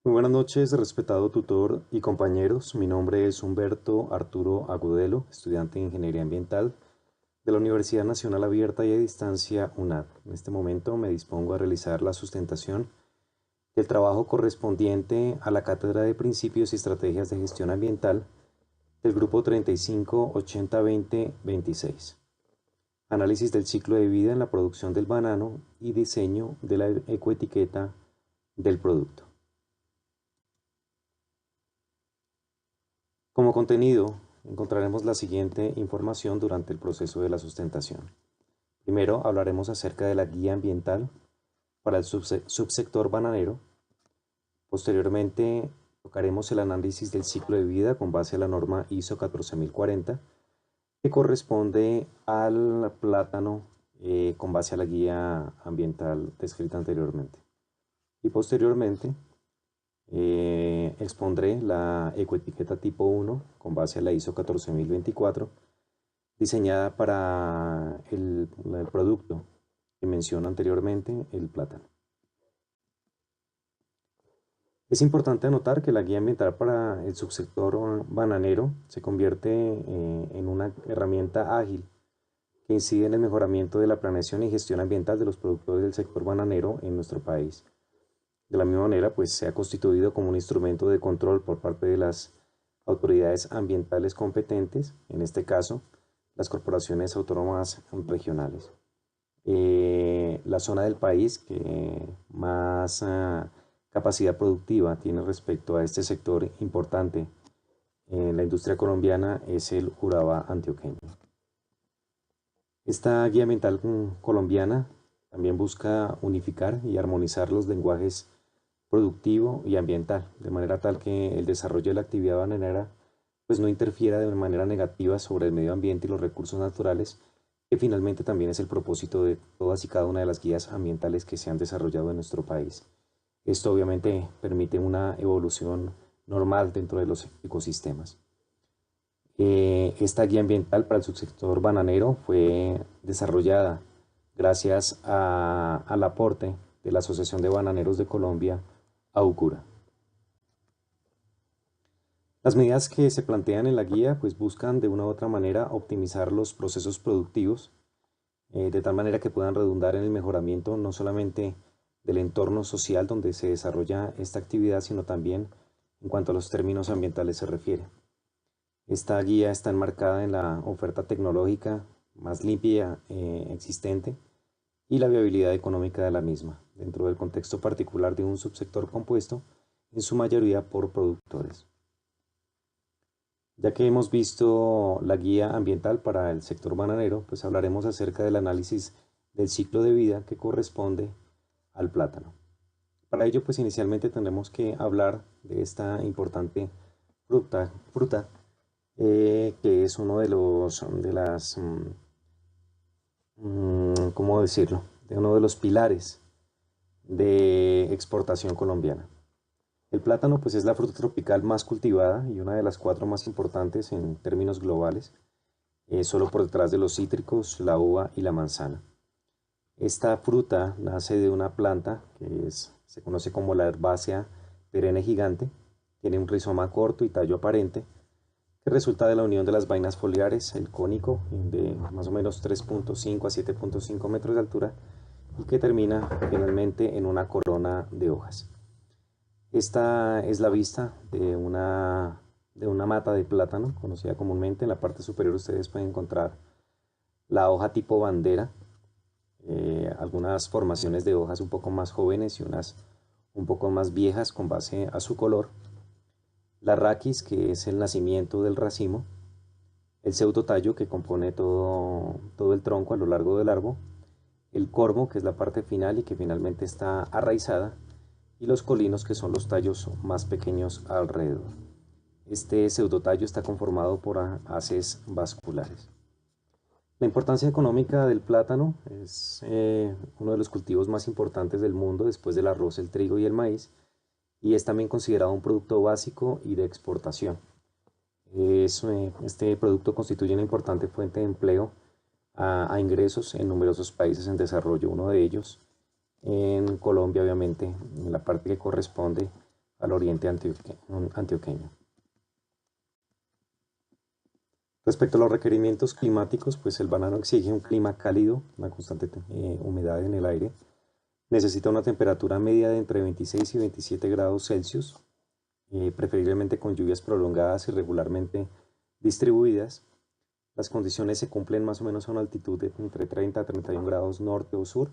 Muy buenas noches, respetado tutor y compañeros. Mi nombre es Humberto Arturo Agudelo, estudiante de Ingeniería Ambiental de la Universidad Nacional Abierta y a Distancia UNAD. En este momento me dispongo a realizar la sustentación del trabajo correspondiente a la Cátedra de Principios y Estrategias de Gestión Ambiental del Grupo 3580-2026. Análisis del ciclo de vida en la producción del banano y diseño de la ecoetiqueta del producto. Como contenido, encontraremos la siguiente información durante el proceso de la sustentación. Primero, hablaremos acerca de la guía ambiental para el subsector bananero. Posteriormente, tocaremos el análisis del ciclo de vida con base a la norma ISO 14040, que corresponde al plátano con base a la guía ambiental descrita anteriormente. Y posteriormente, expondré la ecoetiqueta tipo 1 con base a la ISO 14024 diseñada para el producto que menciono anteriormente, el plátano. Es importante anotar que la guía ambiental para el subsector bananero se convierte en una herramienta ágil que incide en el mejoramiento de la planeación y gestión ambiental de los productores del sector bananero en nuestro país. De la misma manera, pues se ha constituido como un instrumento de control por parte de las autoridades ambientales competentes, en este caso, las corporaciones autónomas regionales. La zona del país que más capacidad productiva tiene respecto a este sector importante en la industria colombiana es el Urabá antioqueño. Esta guía ambiental colombiana también busca unificar y armonizar los lenguajes productivo y ambiental, de manera tal que el desarrollo de la actividad bananera pues no interfiera de manera negativa sobre el medio ambiente y los recursos naturales, que finalmente también es el propósito de todas y cada una de las guías ambientales que se han desarrollado en nuestro país. Esto obviamente permite una evolución normal dentro de los ecosistemas. Esta guía ambiental para el subsector bananero fue desarrollada gracias al aporte de la Asociación de Bananeros de Colombia, AUCURA. Las medidas que se plantean en la guía pues buscan de una u otra manera optimizar los procesos productivos de tal manera que puedan redundar en el mejoramiento no solamente del entorno social donde se desarrolla esta actividad, sino también en cuanto a los términos ambientales se refiere. Esta guía está enmarcada en la oferta tecnológica más limpia existente y la viabilidad económica de la misma, dentro del contexto particular de un subsector compuesto en su mayoría por productores. Ya que hemos visto la guía ambiental para el sector bananero, pues hablaremos acerca del análisis del ciclo de vida que corresponde al plátano. Para ello, pues inicialmente tendremos que hablar de esta importante fruta que es uno de ¿cómo decirlo? De uno de los pilares de exportación colombiana. El plátano pues es la fruta tropical más cultivada y una de las cuatro más importantes en términos globales, solo por detrás de los cítricos, la uva y la manzana. Esta fruta nace de una planta que se conoce como la herbácea perenne gigante, tiene un rizoma corto y tallo aparente, que resulta de la unión de las vainas foliares, el cónico, de más o menos 3.5 a 7.5 metros de altura, y que termina finalmente en una corona de hojas. Esta es la vista de una mata de plátano, conocida comúnmente. En la parte superior ustedes pueden encontrar la hoja tipo bandera, algunas formaciones de hojas un poco más jóvenes y unas un poco más viejas con base a su color. La raquis, que es el nacimiento del racimo. El pseudotallo, que compone todo el tronco a lo largo del árbol. El cormo, que es la parte final y que finalmente está arraizada, y los colinos, que son los tallos más pequeños alrededor. Este pseudotallo está conformado por haces vasculares. La importancia económica del plátano es uno de los cultivos más importantes del mundo después del arroz, el trigo y el maíz, y es también considerado un producto básico y de exportación. Este producto constituye una importante fuente de empleo a ingresos en numerosos países en desarrollo, uno de ellos en Colombia, obviamente, en la parte que corresponde al oriente antioqueño. Respecto a los requerimientos climáticos, pues el banano exige un clima cálido, una constante humedad en el aire. Necesita una temperatura media de entre 26 y 27 grados Celsius, preferiblemente con lluvias prolongadas y regularmente distribuidas. Las condiciones se cumplen más o menos a una altitud de entre 30 a 31 grados norte o sur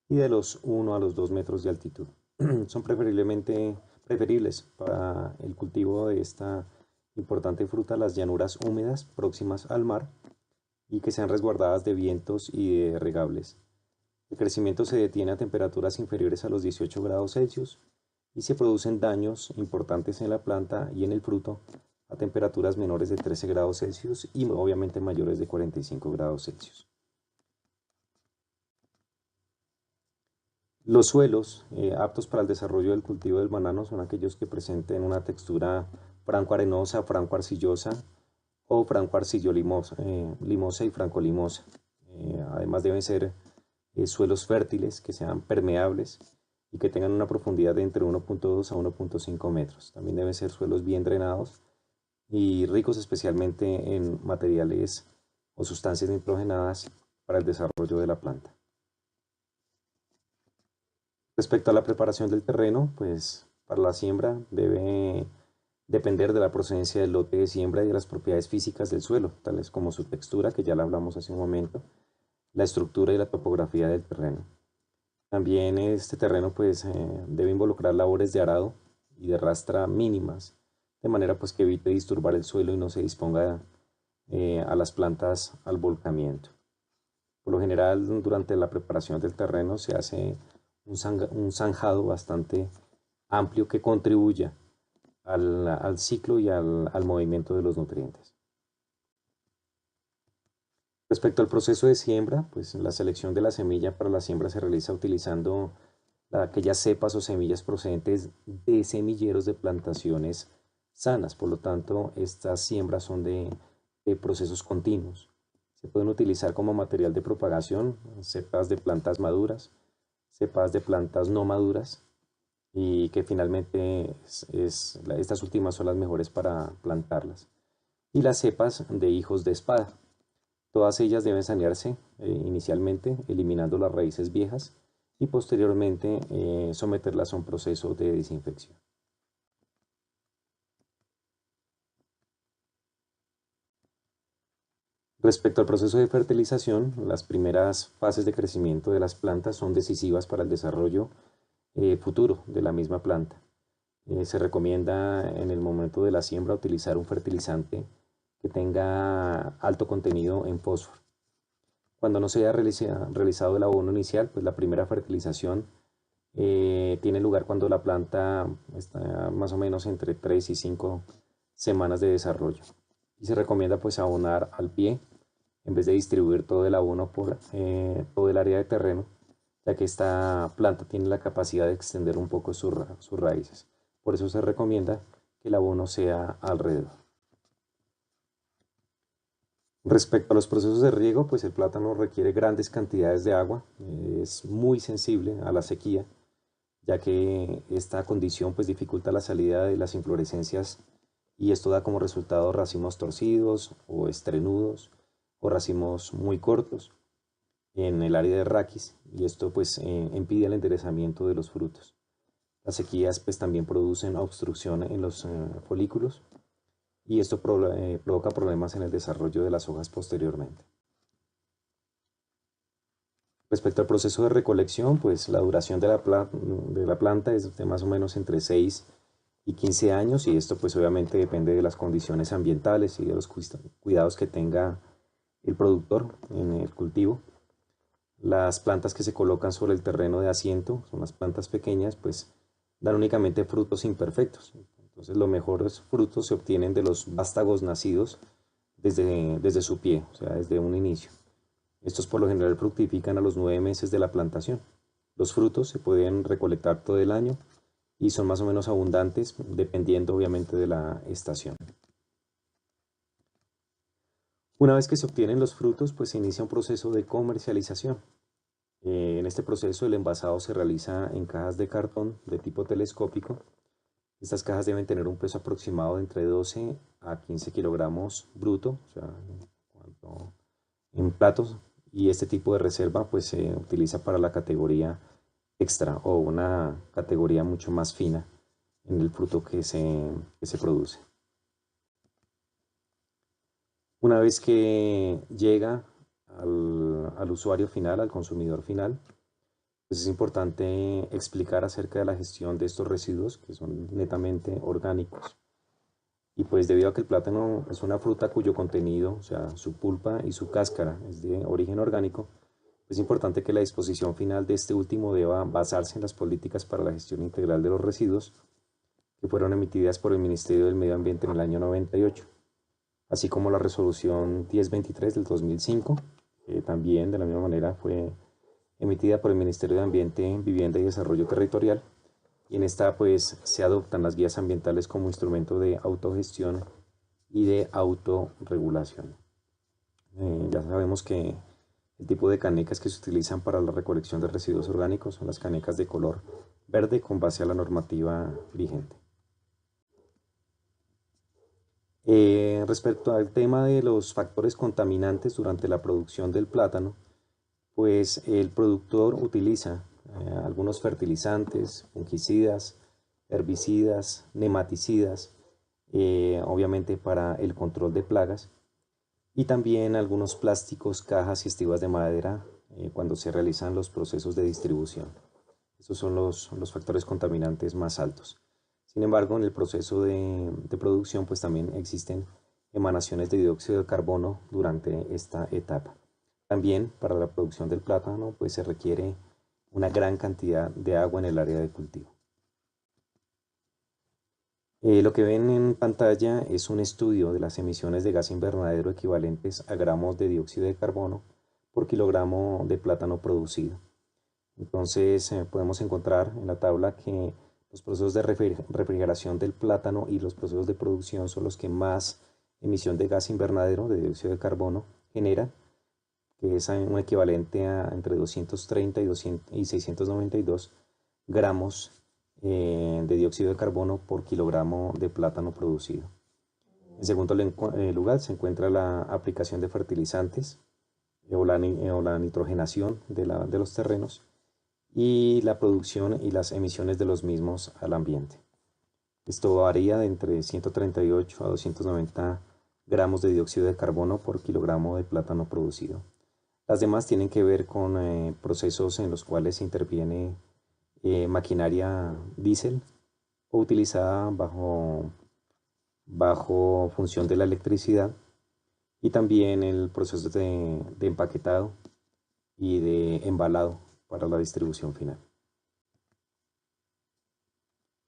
y de los 1 a los 2 metros de altitud. Son preferibles para el cultivo de esta importante fruta las llanuras húmedas próximas al mar y que sean resguardadas de vientos y de regables. El crecimiento se detiene a temperaturas inferiores a los 18 grados Celsius y se producen daños importantes en la planta y en el fruto a temperaturas menores de 13 grados Celsius y obviamente mayores de 45 grados Celsius. Los suelos aptos para el desarrollo del cultivo del banano son aquellos que presenten una textura franco-arenosa, franco-arcillosa o franco-arcillo-limosa limosa y franco-limosa. Además deben ser suelos fértiles, que sean permeables y que tengan una profundidad de entre 1.2 a 1.5 metros. También deben ser suelos bien drenados y ricos especialmente en materiales o sustancias nitrogenadas para el desarrollo de la planta. Respecto a la preparación del terreno, pues para la siembra debe depender de la procedencia del lote de siembra y de las propiedades físicas del suelo, tales como su textura, que ya la hablamos hace un momento, la estructura y la topografía del terreno. También este terreno pues debe involucrar labores de arado y de rastra mínimas, de manera pues que evite disturbar el suelo y no se disponga a las plantas al volcamiento. Por lo general, durante la preparación del terreno se hace un zanjado bastante amplio que contribuya al ciclo y al movimiento de los nutrientes. Respecto al proceso de siembra, pues la selección de la semilla para la siembra se realiza utilizando aquellas cepas o semillas procedentes de semilleros de plantaciones sanas. Por lo tanto, estas siembras son de procesos continuos. Se pueden utilizar como material de propagación cepas de plantas maduras, cepas de plantas no maduras y que finalmente estas últimas son las mejores para plantarlas. Y las cepas de hijos de espada. Todas ellas deben sanearse inicialmente, eliminando las raíces viejas y posteriormente someterlas a un proceso de desinfección. Respecto al proceso de fertilización, las primeras fases de crecimiento de las plantas son decisivas para el desarrollo futuro de la misma planta. Se recomienda en el momento de la siembra utilizar un fertilizante que tenga alto contenido en fósforo. Cuando no se haya realizado el abono inicial, pues la primera fertilización tiene lugar cuando la planta está más o menos entre 3 y 5 semanas de desarrollo. Y se recomienda pues abonar al pie en vez de distribuir todo el abono por todo el área de terreno, ya que esta planta tiene la capacidad de extender un poco sus raíces. Por eso se recomienda que el abono sea alrededor. Respecto a los procesos de riego, pues el plátano requiere grandes cantidades de agua, es muy sensible a la sequía, ya que esta condición pues dificulta la salida de las inflorescencias y esto da como resultado racimos torcidos o estrenudos o racimos muy cortos en el área de raquis y esto pues impide el enderezamiento de los frutos. Las sequías pues también producen obstrucción en los folículos y esto provoca problemas en el desarrollo de las hojas posteriormente. Respecto al proceso de recolección, pues la duración de la planta es de más o menos entre 6 y 15 años y esto pues obviamente depende de las condiciones ambientales y de los cuidados que tenga el productor en el cultivo. Las plantas que se colocan sobre el terreno de asiento, son las plantas pequeñas, pues dan únicamente frutos imperfectos. Entonces los mejores frutos se obtienen de los vástagos nacidos desde su pie, o sea, desde un inicio. Estos por lo general fructifican a los 9 meses de la plantación. Los frutos se pueden recolectar todo el año y son más o menos abundantes, dependiendo obviamente de la estación. Una vez que se obtienen los frutos, pues se inicia un proceso de comercialización. En este proceso el envasado se realiza en cajas de cartón de tipo telescópico Estas cajas deben tener un peso aproximado de entre 12 a 15 kilogramos bruto, o sea, en platos, y este tipo de reserva pues se utiliza para la categoría extra o una categoría mucho más fina en el fruto que se produce. Una vez que llega al usuario final, al consumidor final, pues es importante explicar acerca de la gestión de estos residuos que son netamente orgánicos. Y pues debido a que el plátano es una fruta cuyo contenido, o sea, su pulpa y su cáscara es de origen orgánico, es importante que la disposición final de este último deba basarse en las políticas para la gestión integral de los residuos que fueron emitidas por el Ministerio del Medio Ambiente en el año 98, así como la resolución 1023 del 2005, que también de la misma manera fue emitida por el Ministerio de Ambiente, Vivienda y Desarrollo Territorial, y en esta pues se adoptan las guías ambientales como instrumento de autogestión y de autorregulación. Ya sabemos que el tipo de canecas que se utilizan para la recolección de residuos orgánicos son las canecas de color verde con base a la normativa vigente. Respecto al tema de los factores contaminantes durante la producción del plátano, pues el productor utiliza algunos fertilizantes, fungicidas, herbicidas, nematicidas, obviamente para el control de plagas, y también algunos plásticos, cajas y estivas de madera cuando se realizan los procesos de distribución. Estos son los factores contaminantes más altos. Sin embargo, en el proceso de producción, pues también existen emanaciones de dióxido de carbono durante esta etapa. También para la producción del plátano, pues se requiere una gran cantidad de agua en el área de cultivo. Lo que ven en pantalla es un estudio de las emisiones de gas invernadero equivalentes a gramos de dióxido de carbono por kilogramo de plátano producido. Entonces podemos encontrar en la tabla que los procesos de refrigeración del plátano y los procesos de producción son los que más emisión de gas invernadero de dióxido de carbono generan, que es un equivalente a entre 230 y 692 gramos de dióxido de carbono por kilogramo de plátano producido. En segundo lugar se encuentra la aplicación de fertilizantes o la nitrogenación de los terrenos y la producción y las emisiones de los mismos al ambiente. Esto varía de entre 138 a 290 gramos de dióxido de carbono por kilogramo de plátano producido. Las demás tienen que ver con procesos en los cuales se interviene maquinaria diésel o utilizada bajo función de la electricidad, y también el proceso de empaquetado y de embalado para la distribución final.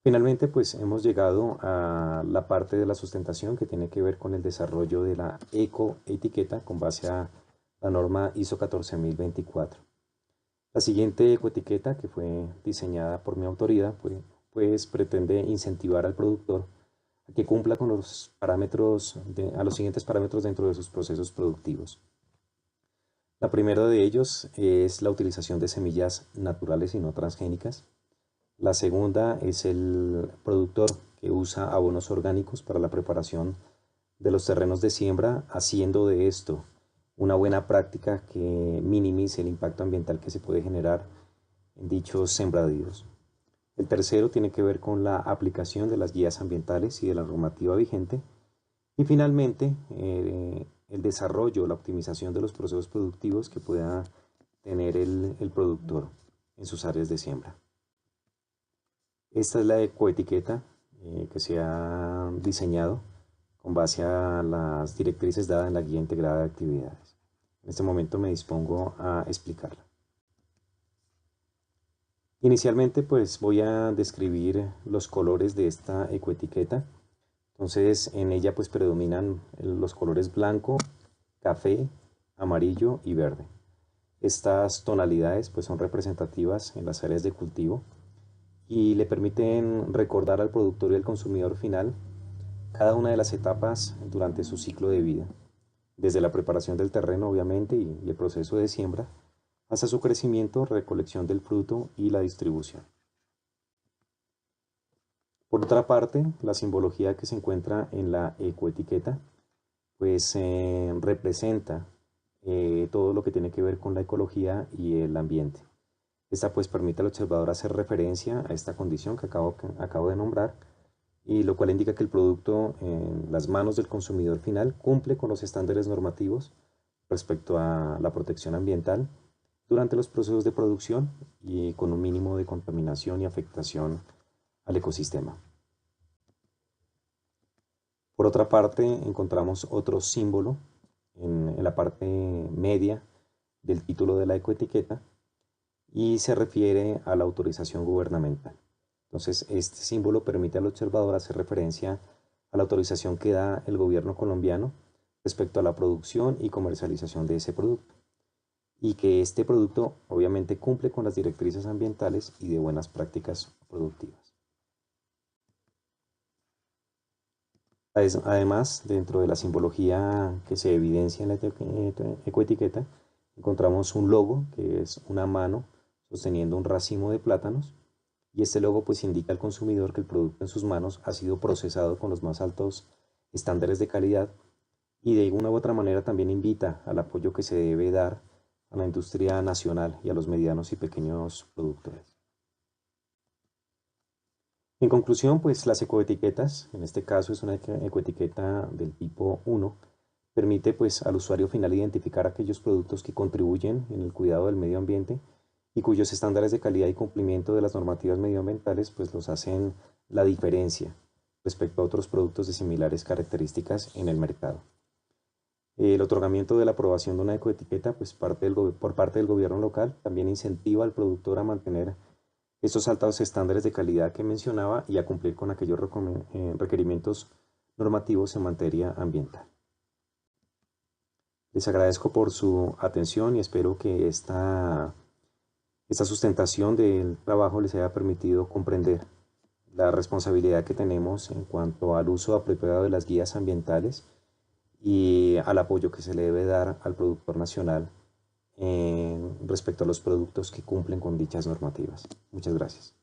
Finalmente, pues hemos llegado a la parte de la sustentación que tiene que ver con el desarrollo de la ecoetiqueta con base a la norma ISO 14024. La siguiente ecoetiqueta, que fue diseñada por mi autoría, pues pretende incentivar al productor a que cumpla con los siguientes parámetros dentro de sus procesos productivos. La primera de ellos es la utilización de semillas naturales y no transgénicas. La segunda es el productor que usa abonos orgánicos para la preparación de los terrenos de siembra, haciendo de esto una buena práctica que minimice el impacto ambiental que se puede generar en dichos sembradíos. El tercero tiene que ver con la aplicación de las guías ambientales y de la normativa vigente. Y finalmente, el desarrollo, la optimización de los procesos productivos que pueda tener el productor en sus áreas de siembra. Esta es la ecoetiqueta que se ha diseñado con base a las directrices dadas en la Guía Integrada de Actividades. En este momento me dispongo a explicarla. Inicialmente pues voy a describir los colores de esta ecoetiqueta. Entonces en ella pues predominan los colores blanco, café, amarillo y verde. Estas tonalidades pues son representativas en las áreas de cultivo y le permiten recordar al productor y al consumidor final cada una de las etapas durante su ciclo de vida, desde la preparación del terreno obviamente y el proceso de siembra, hasta su crecimiento, recolección del fruto y la distribución. Por otra parte, la simbología que se encuentra en la ecoetiqueta pues representa todo lo que tiene que ver con la ecología y el ambiente. Esta pues permite al observador hacer referencia a esta condición que acabo de nombrar, y lo cual indica que el producto en las manos del consumidor final cumple con los estándares normativos respecto a la protección ambiental durante los procesos de producción y con un mínimo de contaminación y afectación al ecosistema. Por otra parte, encontramos otro símbolo en la parte media del título de la ecoetiqueta y se refiere a la autorización gubernamental. Entonces, este símbolo permite al observador hacer referencia a la autorización que da el gobierno colombiano respecto a la producción y comercialización de ese producto, y que este producto obviamente cumple con las directrices ambientales y de buenas prácticas productivas. Además, dentro de la simbología que se evidencia en la ecoetiqueta, encontramos un logo que es una mano sosteniendo un racimo de plátanos, y este logo pues indica al consumidor que el producto en sus manos ha sido procesado con los más altos estándares de calidad, y de una u otra manera también invita al apoyo que se debe dar a la industria nacional y a los medianos y pequeños productores. En conclusión, pues las ecoetiquetas, en este caso es una ecoetiqueta del tipo 1, permite pues al usuario final identificar aquellos productos que contribuyen en el cuidado del medio ambiente y cuyos estándares de calidad y cumplimiento de las normativas medioambientales pues los hacen la diferencia respecto a otros productos de similares características en el mercado. El otorgamiento de la aprobación de una ecoetiqueta pues por parte del gobierno local también incentiva al productor a mantener estos altos estándares de calidad que mencionaba y a cumplir con aquellos requerimientos normativos en materia ambiental. Les agradezco por su atención y espero que esta sustentación del trabajo les haya permitido comprender la responsabilidad que tenemos en cuanto al uso apropiado de las guías ambientales y al apoyo que se le debe dar al productor nacional respecto a los productos que cumplen con dichas normativas. Muchas gracias.